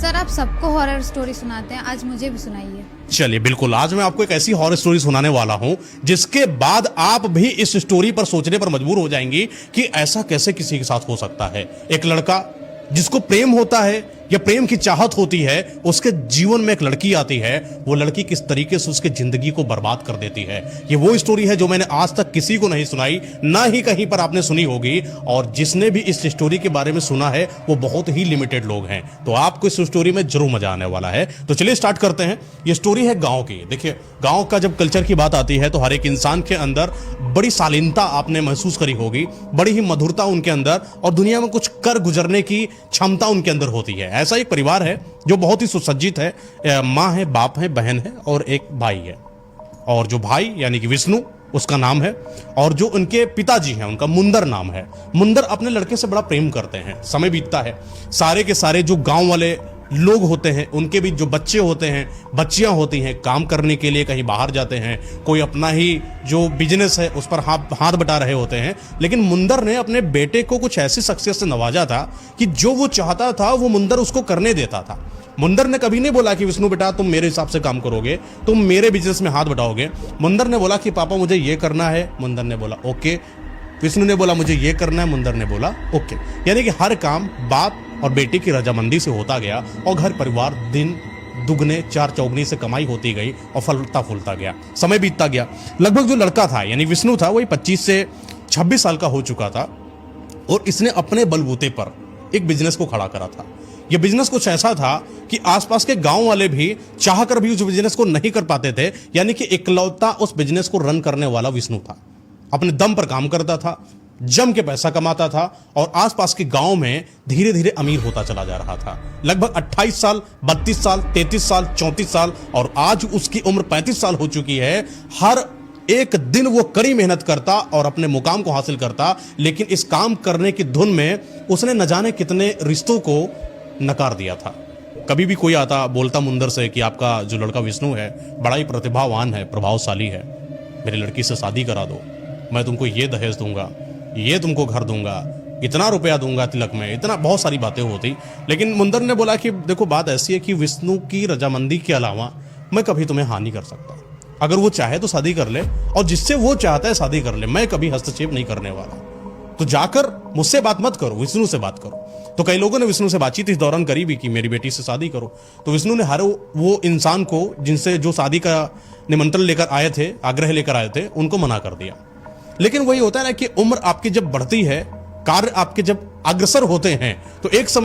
Sir आप सबको horror story सुनाते हैं, आज मुझे भी सुनाइए। चलिए बिल्कुल, आज मैं आपको एक ऐसी हॉरर स्टोरी सुनाने वाला हूं जिसके बाद आप भी इस स्टोरी पर सोचने पर मजबूर हो जाएंगी कि ऐसा कैसे किसी के साथ हो सकता है। एक लड़का जिसको प्रेम होता है या प्रेम की चाहत होती है, उसके जीवन में एक लड़की आती है, वो लड़की किस तरीके से उसकी जिंदगी को बर्बाद कर देती है। ये वो स्टोरी है जो मैंने आज तक किसी को नहीं सुनाई, ना ही कहीं पर आपने सुनी होगी, और जिसने भी इस स्टोरी के बारे में सुना है वो बहुत ही लिमिटेड लोग हैं। तो आपको इस स्टोरी में जरूर मजा आने वाला है। तो चलिए स्टार्ट करते हैं। ये स्टोरी है गांव की। देखिए, गांव का जब कल्चर की बात आती है तो हर एक इंसान के अंदर बड़ी शालीनता आपने महसूस करी होगी, बड़ी ही मधुरता उनके अंदर, और दुनिया में कुछ कर गुजरने की क्षमता उनके अंदर होती है। ऐसा एक परिवार है जो बहुत ही सुसज्जित है। माँ है, बाप है, बहन है और एक भाई है। और जो भाई यानी कि विष्णु उसका नाम है, और जो उनके पिताजी हैं उनका मुंदर नाम है। मुंदर अपने लड़के से बड़ा प्रेम करते हैं। समय बीतता है, सारे के सारे जो गांव वाले लोग होते हैं उनके भी जो बच्चे होते हैं, बच्चियां होती हैं, काम करने के लिए कहीं बाहर जाते हैं, कोई अपना ही जो बिजनेस है उस पर हाथ बटा रहे होते हैं। लेकिन मुंदर ने अपने बेटे को कुछ ऐसी शख्सियत से नवाजा था कि जो वो चाहता था वो मुंदर उसको करने देता था। मुंदर ने कभी नहीं बोला कि विष्णु बेटा तुम मेरे हिसाब से काम करोगे, तुम मेरे बिजनेस में हाथ बटाओगे। मुंदर ने बोला कि पापा मुझे ये करना है, मुंदर ने बोला ओके। विष्णु ने बोला मुझे ये करना है, मुंदर ने बोला ओके। यानी कि हर काम बाप और बेटी की रजामंदी से होता गया, और घर परिवार दिन दुगने चार चौगनी से कमाई होती गई और फलता फूलता गया। समय बीतता गया। लगभग जो लड़का था यानी विष्णु था, वही 25 से 26 साल का हो चुका था, और इसने अपने बलबूते पर एक बिजनेस को खड़ा करा था। यह बिजनेस कुछ ऐसा था कि आसपास के गांव वाले भी चाहकर भी उस बिजनेस को नहीं कर पाते थे। यानी कि इकलौता उस बिजनेस को रन करने वाला विष्णु था। अपने दम पर काम करता था, जम के पैसा कमाता था, और आसपास के गांव में धीरे धीरे अमीर होता चला जा रहा था। लगभग 28 साल, 32 साल, 33 साल, 34 साल, और आज उसकी उम्र 35 साल हो चुकी है। हर एक दिन वो कड़ी मेहनत करता और अपने मुकाम को हासिल करता, लेकिन इस काम करने की धुन में उसने न जाने कितने रिश्तों को नकार दिया था। कभी भी कोई आता बोलता मुंदर से कि आपका जो लड़का विष्णु है बड़ा ही प्रतिभावान है, प्रभावशाली है, मेरी लड़की से शादी करा दो, मैं तुमको ये दहेज दूंगा, ये तुमको घर दूंगा, इतना रुपया दूंगा तिलक में, इतना बहुत सारी बातें होती। लेकिन मुंदर ने बोला कि देखो बात ऐसी है कि विष्णु की रजामंदी के अलावा मैं कभी तुम्हें हानि कर सकता। अगर वो चाहे तो शादी कर ले, और जिससे वो चाहता है शादी कर ले, मैं कभी हस्तक्षेप नहीं करने वाला। तो जाकर मुझसे बात मत करो, विष्णु से बात करो। तो कई लोगों ने विष्णु से बातचीत इस दौरान करी भी कि मेरी बेटी से शादी करो। तो विष्णु ने हर वो इंसान को जिनसे जो शादी का निमंत्रण लेकर आए थे, आग्रह लेकर आए थे, उनको मना कर दिया। लेकिन वही होता है ना कि उम्र आपकी जब बढ़ती है, कार्य आपके जब अग्रसर होते हैं, तो एक समय